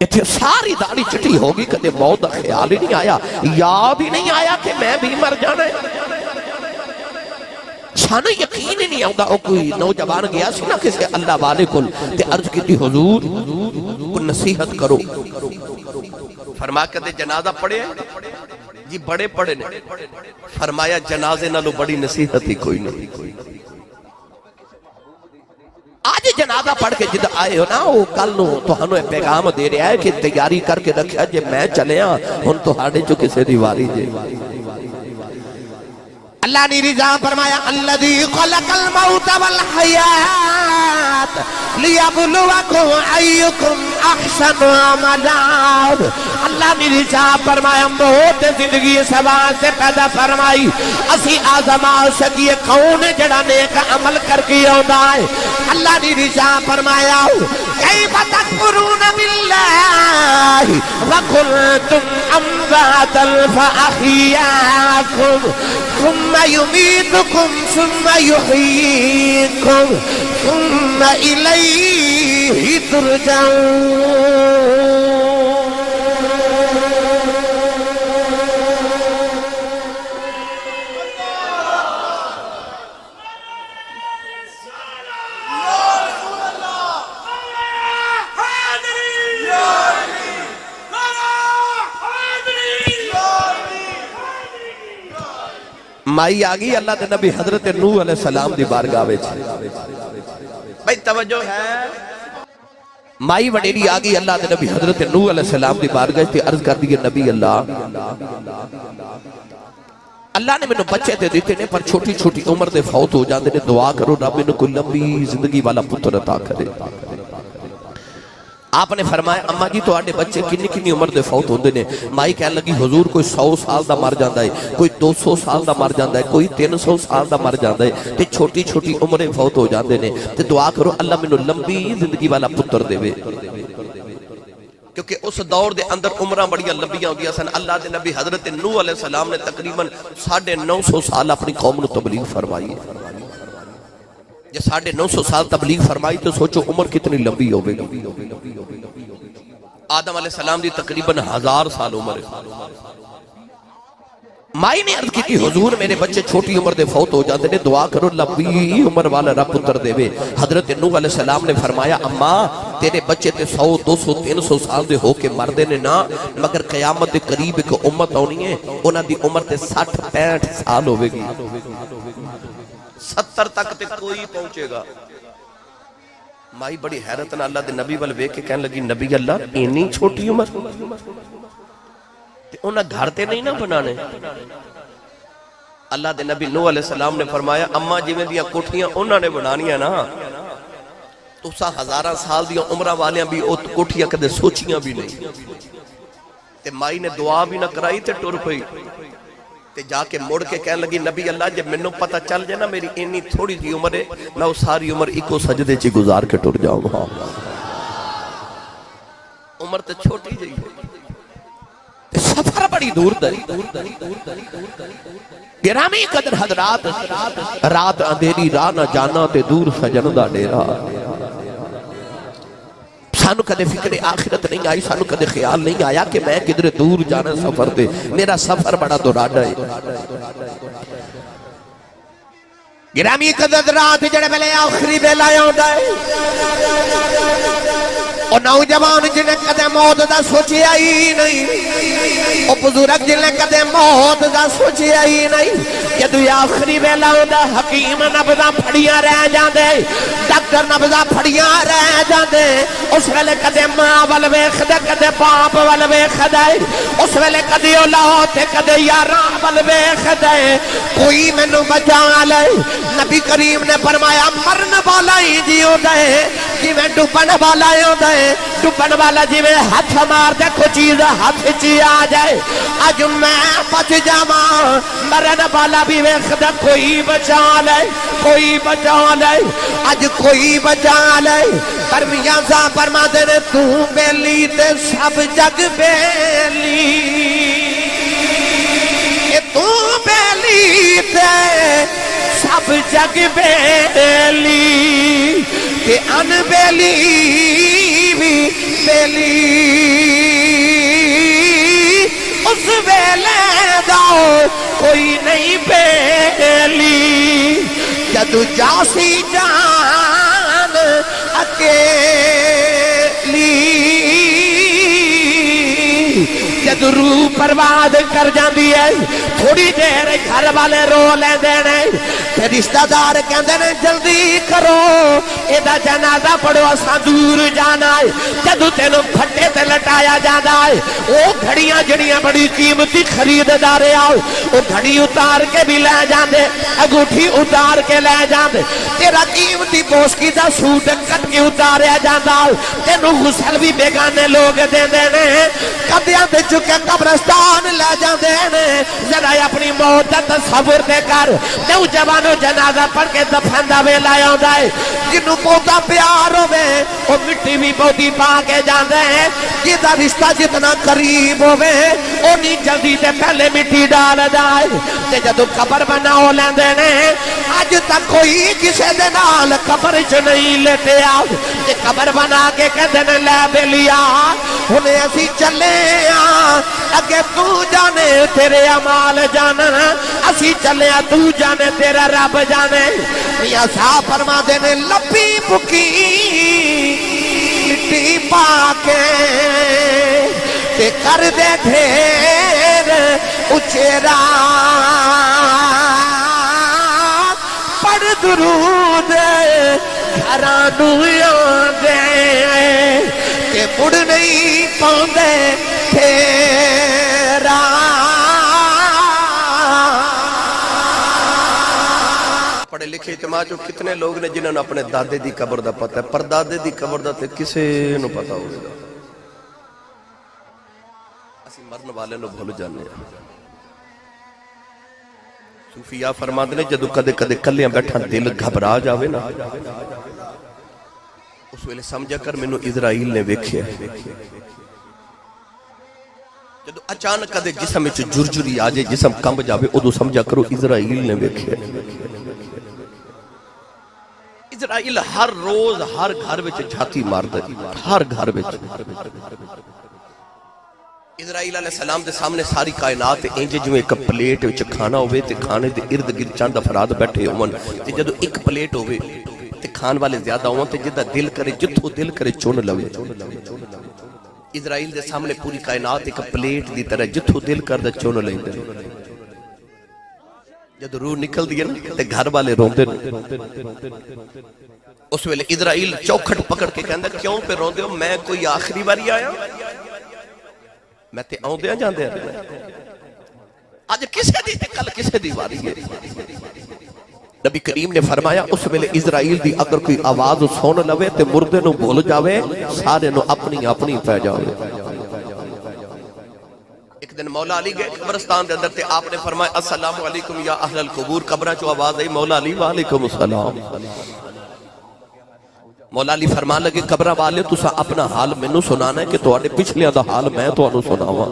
اتھے ساری داڑھی چٹی ہوگی کدے موت دا خیال ہی نہیں آیا، یاد ہی نہیں آیا کہ میں بھی مر جانا ہے۔ سانو یقین ہی نہیں آتا. کوئی نوجوان گیا سی نا کسی اللہ والے کول تے عرض کی حضور کو نصیحت کرو. فرما کہتے جنازہ پڑھے جی بڑے پڑھے نے. فرمایا جنازے نالو بڑی نصیحت ہی کوئی نہیں. آج جنازہ پڑھ کے جد آئے ہو نا وہ کل نو تو ہنو پیغام دے رہا ہے کہ تیاری کر کے رکھا جے میں چلے ہاں ہن تو ہاڑے جو کسے دیواری جے. اللہ نے رضا فرمایا الذی خلق الموت والحیات لیبلوکم ایکم احسن عملا. اللہ نے رضا فرمایا موت زندگی سوا سے پیدا فرمائی اسی آزما سکیے کون جڑا نیک عمل کر کے آندا ہے. اللہ نے رضا فرمایا کیف تکفرون باللہ وکنتم امواتا فاحیاکم ثم يميتكم ثم يحييكم ثم إليه ترجعون. مائی آگئی اللہ دے نبی حضرت نوح علیہ السلام دی بارگاہ وچ. بھئی توجہ ہے. مائی وڈیری آگئی اللہ دے نبی حضرت نوح علیہ السلام دی بارگاہ تے عرض کر دی نبی اللہ نے میں بچے تے دیتے نے پر چھوٹی چھوٹی عمر دے فوت ہو جاندے نے. دعا کرو رب میں کوئی لمبی زندگی والا پتر عطا کرے. آپ نے فرمایا اما جی تو آڑے بچے کنی کنی عمر دے فوت ہوندے نے. مائی کہنے لگی حضور کوئی 100 سال دا مر جاندہ ہے, کوئی 200 سال دا مر جاندہ ہے, کوئی 300 سال دا مر جاندہ ہے. تے چھوٹی چھوٹی عمریں فوت ہو جاندے نے. تے دعا کرو اللہ میں لمبی زندگی والا پتر دے وے. کیونکہ اس دور دے اندر عمرہ بڑیاں لمبیاں ہو گیا سن. اللہ دے نبی حضرت نوح علیہ السلام نے تقریباً 950 سال اپنی قوم نے تبلیغ فرمائی ہے. جب 950 سال تبلیغ فرمائی تو سوچو عمر کتنی لمبی ہوئے گی. آدم علیہ السلام دی تقریباً 1000 سال عمر ہے. مائی نے عرض کی تھی حضور میرے بچے چھوٹی عمر دے فوت ہو جاتے نے, دعا کرو لمبی عمر والا رب پتر دے وے. حضرت نوح علیہ السلام نے فرمایا اما تیرے بچے تے 100 200 300 سال دے ہو کے مردے نے نا, مگر قیامت دے قریب ایک امت ہونی ہے انہاں دی عمر تے 60 65 سال ہوئے گی. 70 تک تے کوئی پہنچے گا. مائی بڑی حیرت نہ اللہ دے نبی وال ویکھ کے کہنے لگی نبی اللہ اینی چھوٹی عمر تے انہاں گھر تے نہیں نہ بنانے. اللہ دے نبی نوح علیہ السلام نے فرمایا اما جویں دیاں کوٹھیاں انہاں نے بنانیاں نا تساں 1000 سال دیاں عمراں والیاں بھی او کوٹھیاں کدے سوچیاں بھی نہیں. تے مائی نے دعا بھی نہ کرائی تے ٹر پئی. تے جا کے مڑ کے کہنے لگی نبی اللہ جب منوں پتہ چل جائے نا میری اینی تھوڑی سی عمر ہے میں وہ ساری عمر ایکو سجدے چی گزار کے ٹر جاؤں. ہاں عمر تے چھوٹی جائی سفر بڑی دور داری. گرامی قدر حضرات رات اندھیری راہ نہ جانا تے دور سجن دا ڈیرا. سانو کدے فکر آخرت نہیں آئی, سانو کدے خیال نہیں آیا کہ میں کدھر دور جانا سفر دے. میرا سفر بڑا دوراڈا ہے. گرامی قدر رات جڑے ملے آخری بیلا آندا ہے او نوجوان جنہیں کدے موت دا سوچی آئی نہیں, او بزرگ جنہیں کدے موت دا سوچی آئی نہیں. جدو آخری ویلا ہوندا حکیم نبضاں پھڑیاں رہ جاندے, ڈاکٹر نبضاں پھڑیاں رہ جاندے. اس ویلے کدے ماں ول ویکھدا کدے باپ ول ویکھدا, اس ویلے کدے اولاد تے کدے یاراں ول ویکھدا. کوئی مینوں بچا لے. نبی کریم نے فرمایا مرن والا ہی جیو دے جی میں ڈوبن والا ہوں دے. ڈوبن والا جی میں ہاتھ مار دے کوئی چیز ہاتھ چی آ جائے. اج میں بچ جاواں, مرن والا بھی ویکھدا کوئی بچا لے کوئی بچا لے. اج کوئی بچا لے. پر میاں صاحب فرماتے نے تو بیلی تے سب جگ بیلی, تو بیلی تے سب جگ بیلی تے ان بیلی بھی بیلی. اس ویلے دا کوئی نہیں بیلی جدو جاسی جان اکیلی جدو روح پرواد کر جاندی ہے تھوڑی دیر گھر والے رو لے دینے تے رشتہ دار کہندے نے جلدی کرو ایدہ جنازہ پڑھو اساں دور جانا ہے جدو تینوں پھٹے تے لٹایا جانا ہے وہ گھڑیاں جڑیاں بڑی قیمتی خرید دارے آؤ وہ گھڑی اتار کے بھی لے جاندے انگوٹھی اتار کے لے جاندے تیرا قیمتی پوسکی دا سوٹ کٹ کے اتاریا جانا ہے تینوں غسل بھی بیگانے لوگ دے دینے قدیاں دے چکے قبرستان لے جاندے نے ذرا اپنی موت دا تصور دے کر نوجوانوں جنازہ پڑھ کے دفن دا ویلا آندا ہے جنوں پودا پیار ہوے او مٹی بھی پودی پا کے جاندے ہیں جدا رشتہ جتنا قریب ہوے اونی جلدی تے پہلے مٹی ڈال جائے تے جدوں قبر بناؤ لیندے نے اج تک کوئی کسے دے نال قبر وچ نہیں لیٹیا تے قبر بنا کے کہندے نے لے بیلیا ہنے اسی چلے اگے تو جانے تیرے عمال جانا اسی چلے تو جانے تیرا رب جانے میاں صاحب فرما دینے لپی پکی مٹی پاکے تے کر دے ڈھیر اچھیرا پڑھ درود گھرانو آدھے کہ مڑ نہیں پاؤندے تیرا پڑھے لکھے اجتماع جو کتنے لوگ نے جنہوں نے اپنے دادے دی قبر دا پتہ ہے پر دادے دی قبر دا تے کسے نو پتہ ہوگا اسی مرن والے نو بھول جانے ہیں صوفیاء فرماتے نے جدو کدے کدے کلیاں بیٹھا دل گھبرا جاوے نا اس ویلے سمجھا کر مینوں اسرائیل نے ویکھیا جدو اچانک کدے جسم وچ جرجری آ جائے جسم کمب جاوے ادو سمجھا کرو اسرائیل نے ویکھیا اسرائیل ہر روز ہر گھر وچ جھاتی ماردا ہر گھر وچ اسرائیل علیہ السلام دے سامنے ساری کائنات انج جو ایک پلیٹ وچ کھانا ہوئے تے کھانے دے ارد گرد چند افراد بیٹھے ہون تے جدو ایک پلیٹ ہوئے تے کھان والے زیادہ ہون تے جدا دل کرے جتھو دل کرے چون لوے اسرائیل دے سامنے پوری کائنات ایک پلیٹ دی طرح جتھو دل کردے چون لیندے جدو روح نکل دی نا تے گھر والے روندے اس ویلے اسرائیل چوکھٹ پکڑ کے کہندا کیوں پہ روندے ہو میں کوئی آخری باری آیا میں تے آؤں دیا جان دیا آج کسے دی تے کل کسے دی واری ہے نبی کریم نے فرمایا اس ویلے اسرائیل دی اگر کوئی آواز سون لوے تے مردے نو بھول جاوے سارے نو اپنی اپنی پہ جاوے ایک دن مولا علی گئے قبرستان دے اندر تے آپ نے فرمایا السلام علیکم یا اہل القبور قبرہ جو آواز آئی مولا علی وعلیکم السلام مولا علی فرمان لگے قبرہ والے تسا اپنا حال میں نو سنانا ہے کہ تواڈے پچھلیاں دا حال میں تانوں سناواں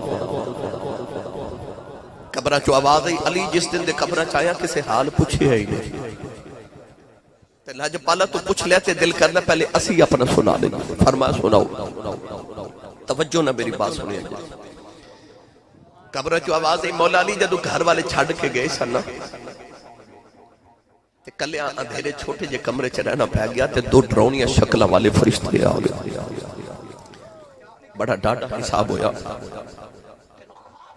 قبرہ چو آواز آئی علی جس دن دے قبرہ چاہیا کسے حال پوچھے ہی نہیں تے لاج پالا تو پوچھ لیتے دل کرنا پہلے اسی اپنا سنا لیں فرمایا سناؤ توجہ نہ میری بات سنیں قبرہ چو آواز آئی مولا علی جدو گھر والے چھڑ کے گئے سننا کلے اندھیرے چھوٹے جے کمرے چ رہنا پہ گیا تے دو ڈرونیاں شکلہ والے فرشتے آ گئے بڑا ڈاٹا حساب ہویا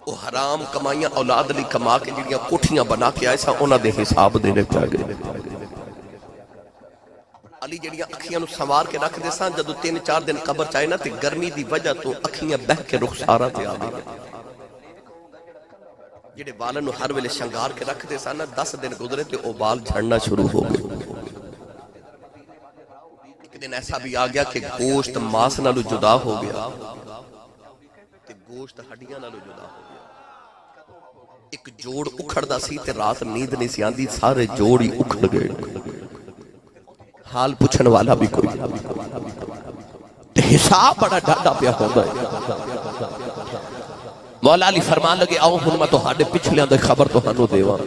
وہ حرام کمائیاں اولاد لی کما کے جڑیاں کوٹھیاں بنا کے آئے سا انہاں دے حساب دینے پہ گئے علی جڑیاں اکھیاں نو سوار کے رکھ دے سان جدو 3-4 دن قبر چاہے نا تے گرمی دی وجہ تو اکھیاں بہ کے رخساراں تے آ گئے جڑے بالن نو ہر ویلے شنگار کے رکھ دے سان 10 دن گزرے تے او بال جھڑنا شروع ہو گئے ایک دن ایسا بھی آ گیا کہ گوشت ماس نالو جدا ہو گیا تے گوشت ہڈیاں نالو جدا ہو گیا ایک جوڑ اکھڑدا سی تے رات نیند نہیں سی آندی سارے جوڑ ہی اکھڑ گئے حال پوچھن والا بھی کوئی تے حساب بڑا ڈاڈا پیا ہوندا ہے مولا علی فرمان لگے آؤ ہن میں تہاڈے پچھلیاں دی خبر تہانوں دیواں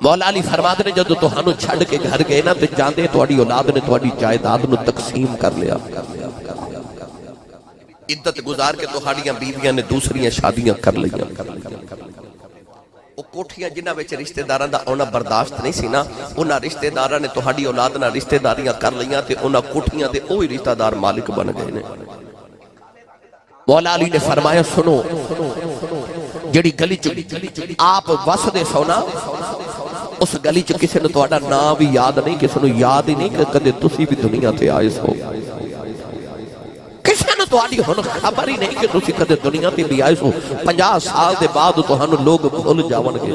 مولا علی فرماتے نے جدوں تہانوں چھڈ کے گھر گئے نا تے جاندے تہاڈی اولاد نے تہاڈی جائیداد نو تقسیم کر لیا عدت گزار کے تہاڈیاں بیویاں نے دوسریاں شادیاں کر لیاں وہ کوٹھیاں جنہاں وچ رشتہ داراں دا آنا برداشت نہیں سی نا، انہاں رشتہ داراں نے تہاڈی اولاد نال رشتہ داریاں کر لیاں تے انہاں کوٹھیاں دے اوہی رشتہ دار مالک بن گئے نے۔ مولا علی نے فرمایا سنو، جڑی گلی چ آپ وسدے سونا، اس گلی چ کسی نے تہاڈا نام بھی یاد نہیں، کسی نے یاد ہی نہیں کہ کدے تسی بھی دنیا تے آئے سو، کسی نے تہاڈی ہن خبر ہی نہیں کہ تسی کدے دنیا تے بھی آئے سو۔ 50 سال دے بعد تہانوں لوگ بھول جاون گے،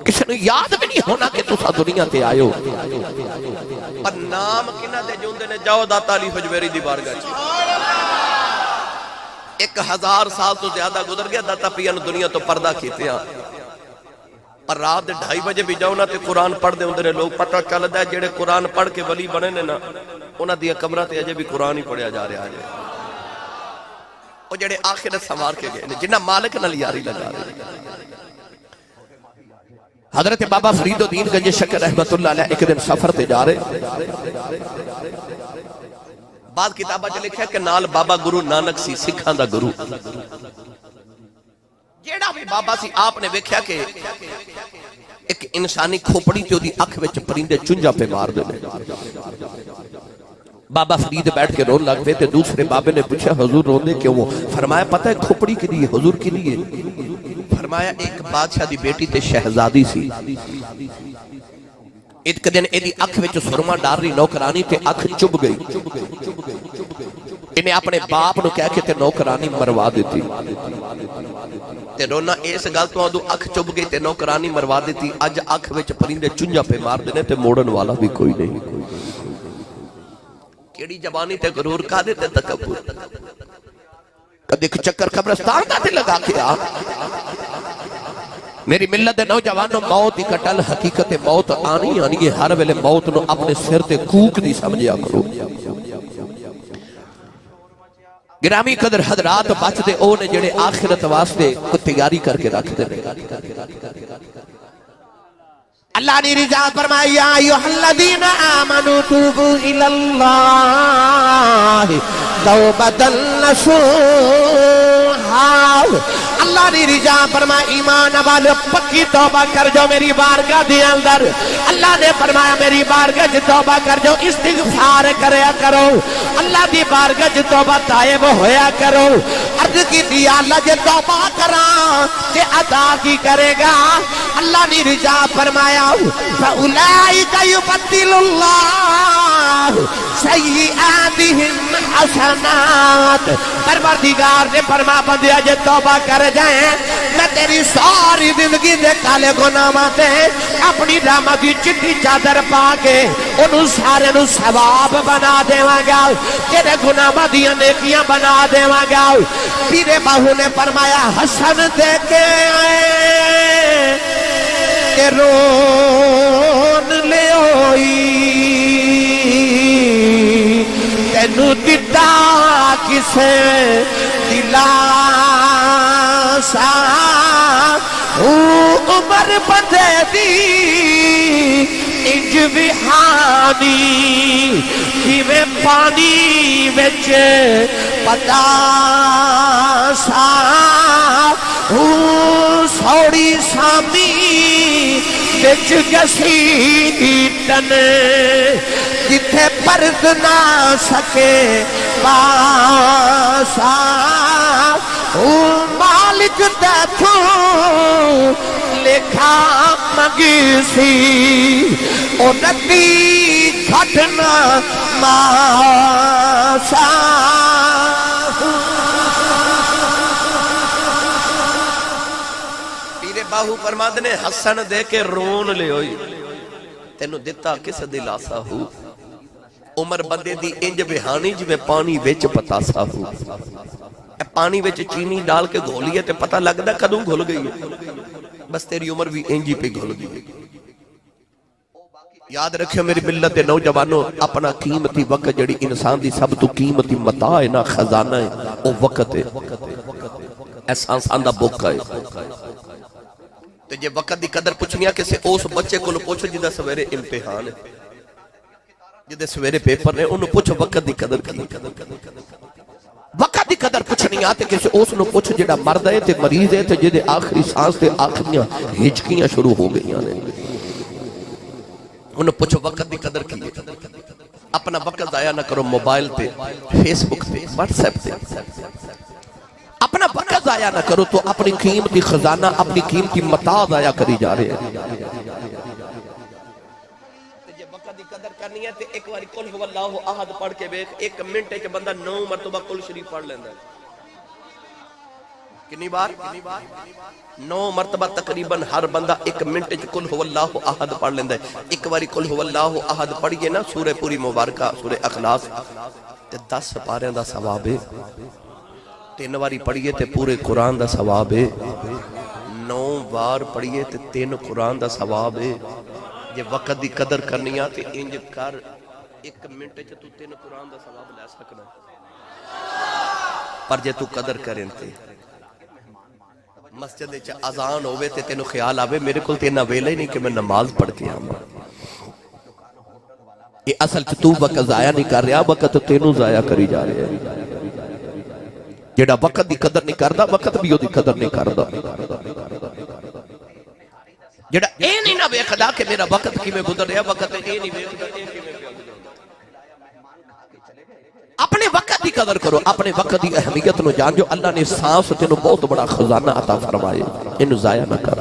کسی نے یاد بھی نہیں ہونا کہ تسا دنیا تے آئے ہو۔ پر نام کنہ دے جوندے نے، جاؤ داتا علی حجویری دی بارگاہ چ 1000 سال تو زیادہ گزر گیا، داتا پیا نے دنیا تو پردہ کیتے ہیں، اور رات 2:30 بجے بھی جاؤ نا تے قرآن پڑھ دے ہوندے نے لوگ، پتہ چلدا ہے جڑے قرآن پڑھ کے ولی بنے نے نا، انہاں دی قبراں تے اجے بھی قرآن ہی پڑھیا جا رہا ہے۔ او جڑے آخرت سنوار کے گئے نے، جنہاں مالک نال یاری لگا رہے۔ حضرت بابا فرید الدین گنج شکر رحمت اللہ علیہ ایک دن سفر تے جا رہے، بعد کتابہ جو لکھا ہے کہ نال بابا گرو نانک سی، سکھاں دا گرو، جیڑا بھی بابا سی آپ نے ویکھیا کہ ایک انسانی کھوپڑی تے دی اکھ وچ پرندے چنجا پہ مار دے۔ بابا فرید بیٹھ کے رون لگ پے تے دوسرے بابے نے پوچھا حضور روندے کیوں ہو؟ فرمایا پتہ ہے کھوپڑی کے لیے حضور کے لیے؟ فرمایا ایک بادشاہ دی بیٹی تے شہزادی سی، ایک دن ایدی اکھ وچ سرما ڈال رہی نوکرانی تے اکھ چب گئی، انہیں اپنے باپ نو کہہ کے تے نوکرانی مروا دیتی، تے رونا اس گل تو آدھو اکھ چب گئی تے نوکرانی مروا دیتی، اج اکھ وچ پرندے چنجا پہ مار دینے تے موڑن والا بھی کوئی نہیں۔ کیڑی زبانی تے غرور کا دیتے تکبر، کدے چکر قبرستان دا تے لگا کے آ۔ میری ملت دے نوجوانوں، موت ہی کٹل حقیقت موت آنی آنی ہے، ہر ویلے موت نو اپنے سر تے کوک دی سمجھیا کرو۔ گرامی قدر حضرات بچ دے او نے جڑے آخرت واسطے کو تیاری کر کے رکھ دے۔ اللہ نے رضا فرمایا یا ایھا الذین آمنوا توبوا الی اللہ توبۃ نصوحا۔ اللہ نے رضا فرمایا ایمان والو پکی توبہ کر جو میری بارگاہ دے اندر۔ اللہ نے فرمایا میری بارگاہ جو توبہ کر جو استغفار کریا کرو، اللہ دی بارگاہ جو توبہ تائب ہویا کرو۔ عرض کی دی اللہ جو توبہ کراں تے عطا کی کرے گا؟ اللہ نے رضا فرمایا فَأُولَئِكَ يُبَدِّلُ اللَّهُ سَيِّئَاتِهِمْ حَسَنَاتٍ۔ پروردگار نے فرما بندیا جے توبہ کر جائیں میں تیری ساری زندگی دے کالے گناہاں تے اپنی رحمت دی چٹی چادر پا کے انہوں سارے نو ثواب بنا دیواں گا، تیرے گناہاں دی نیکیاں بنا دیواں گا۔ پیر باہو نے فرمایا حسن دے کے کہ رون لے ہوئی تینو دتا کسے دلاسا، عمر بندے دی انج وہانی جویں پانی وچ پتاسا، سوڑی سامی وچ گسیٹن جتھے پرد نہ سکے پاسا، مالک تیتھوں لکھا منگی سی او ندی گھٹنا ماسا۔ باہو فرماد نے حسن دے کے رون لے ہوئی تینو دیتا کس دلاسا ہو، عمر بندے دی انج بہانی جو پانی ویچ پتاسا ہو۔ پانی ویچ چینی ڈال کے گھولی ہے تے پتہ لگتا کدوں گھول گئی ہے، بس تیری عمر بھی انجی پہ گھول گئی۔ یاد رکھیں میری ملت دے نوجوانوں، اپنا قیمتی وقت جڑی انسان دی سب تو قیمتی متاع ہے نا، خزانہ ہے، وہ وقت ہے، احساس آندہ بوکا ہے۔ تو جے وقت دی قدر پوچھنیا کسی اس بچے کو پوچھو جدہ سویرے امتحان ہے، جدہ سویرے پیپر ہے، انہوں پوچھو وقت دی قدر کی۔ وقت دی قدر پوچھنی آتے کسی اس نو پوچھ جڑا مرد ہے تے مریض ہے تے جدے آخری سانس تے آخریاں ہچکیاں شروع ہو گئی نے انہوں پوچھو وقت دی قدر کی اپنا وقت ضائع نہ کرو موبائل تے فیس بک تے واٹس ایپ تے اپنا وقت ضائع نہ کرو تو اپنی قیمتی خزانہ اپنی قیمتی متاع ضائع کری جا رہے ہیں قدر کرنی ہے تے ایک باری قل هو اللہ احد پڑھ کے بیک ایک منٹ ہے کہ بندہ 9 مرتبہ قل شریف پڑھ لیندہ ہے کنی بار 9 مرتبہ تقریباً ہر بندہ ایک منٹ ہے قل هو اللہ احد پڑھ لیندہ ہے ایک باری قل هو اللہ احد پڑھئے نا سورہ پوری مبارکہ سورہ اخلاص تے 10 سپاریاں دا ثواب ہے 3 باری پڑھئے تے پورے قرآن دا ثواب ہے 9 بار پڑھئے تے 3 قرآن دا ثواب ہے جے وقت دی قدر کرنی آتے انج کر ایک منٹ ہے تو 3 قرآن دا ثواب لے سکنا پر جے تو قدر کریں تے مسجد چا اذان ہوئے تے تینو خیال آوے میرے کل تینا ویلے ہی نہیں کہ میں نماز پڑھ کے آما یہ اصل چا تو وقت ضائع نہیں کر رہا وقت تینو ضائع کری جا رہے ہیں جیڑا وقت دی قدر نہیں کردا وقت بھی ہو دی قدر نہیں کردا جڑا اے نہیں نہ ویکھدا کہ میرا وقت کی میں گزر رہا وقت اے نہیں ویکھدا اپنے وقت دی قدر کرو اپنے وقت دی اہمیت نو جان جو اللہ نے سانس تینو بہت بڑا خزانہ عطا فرمائے انو ضائع نہ کر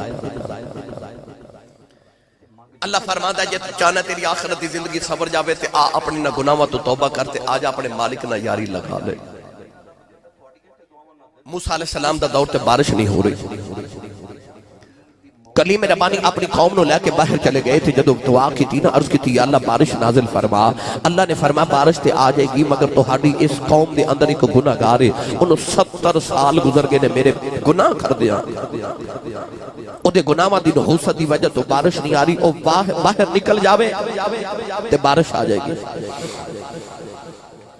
اللہ فرماتا ہے جے تو چاہنا تیری آخرت دی زندگی صبر جاوے تے آ اپنی نہ گناہوں تو توبہ کرتے آج اپنے مالک نہ یاری لگا لے موسیٰ علیہ السلام دا دور تے بارش نہیں ہو رہی کلیم ربانی اپنی قوم نو لے کے باہر چلے گئے تھے جدو دعا کی تھی نا عرض کی تھی یا اللہ بارش نازل فرما اللہ نے فرما بارش تے آ جائے گی مگر تہاڈی اس قوم دے اندر ایک گناہ گار ہے انہوں 70 سال گزر گئے نے میرے گناہ کر دیا او دے گناہ دی نحوست دی وجہ تو بارش نہیں آ رہی او باہر نکل جاوے تے بارش آ جائے گی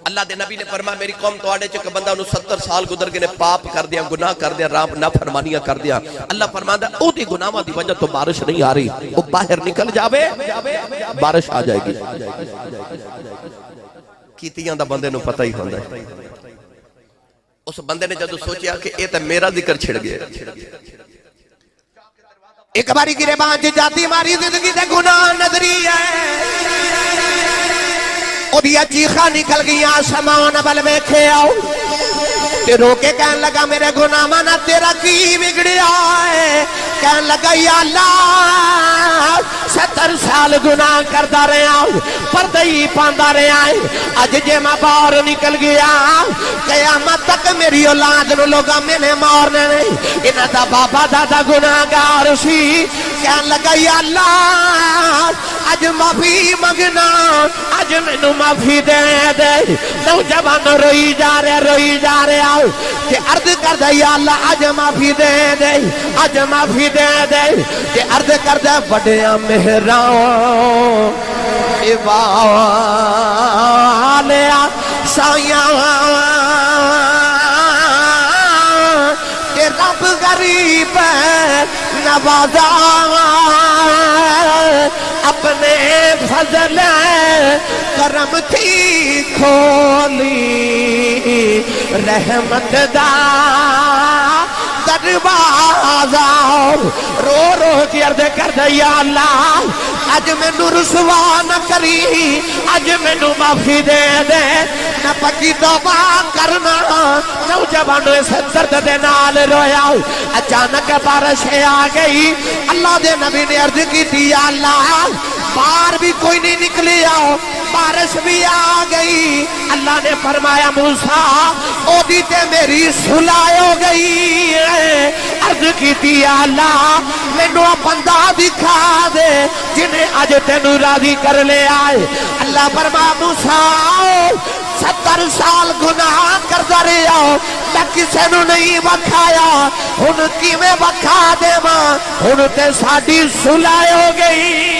اللہ دے نبی نے فرمایا میری قوم تو آڑے چکے بندہ انہوں 70 سال گزر گئے نے پاپ کر دیا گناہ کر دیا رام نہ فرمانیاں کر دیا اللہ فرماتا ہے او دی گناہ دی وجہ تو بارش نہیں آ رہی او باہر نکل جاوے بارش آ جائے گی کیتیاں دا بندے نو پتہ ہی ہوندہ ہے اس بندے نے جدو سوچیا کہ اے تے میرا ذکر چھڑ گیا ایک باری گرے بانچ جاتی ہماری زندگی دے گناہ نظری ہے اور یہ چیخا نکل گئی آسمان بل میں کھے آؤ تے روکے کہن لگا میرے گناہ مانا تیرا کی بگڑیا ہے کہن لگا یا اللہ 70 سال گناہ کردہ رہے آؤ پردہی پاندہ رہے آئے آج جے میں باہر نکل گیا قیامت تک میری اولاد نو لوگا میں نے مارنے نہیں انہا دا بابا دادا گناہ گار سی کہن لگا یا اللہ آج معافی مگنا آج میں نو معافی دے دے نوجوان روئی جا رہے آؤ کہ عرض کر دے یا اللہ آج معافی دے دے آج معافی دے دے کہ عرض کر دے بڑیا مہراؤں والیا سایاں کہ رب غریب نوازا اپنے فضل کرم تھی کھولی رحمت دا دروازہ رو رو کی عرض کر دے یا اللہ اج میں نو رسوا نہ کری اج میں نو معافی دے دے نہ پکی توبہ کرنا نوجوانوں اس درد دے نال رویا اچانک بارش آ گئی اللہ دے نبی نے عرض کی تھی یا اللہ باہر بھی کوئی نہیں نکلی آؤ بارش بھی آ گئی اللہ نے فرمایا موسیٰ او دیتے میری سلائی ہو گئی عرض کی تھی یا اللہ میں نو بندہ دکھا دے جنہیں آج تینو راضی کر لے آئے اللہ فرمایا موسیٰ 70 سال گناہ کردہ رہے آؤ میں کسے نو نہیں بکھایا ان کی میں بکھا دے ماں ان تے ساڑی سلائی ہو گئی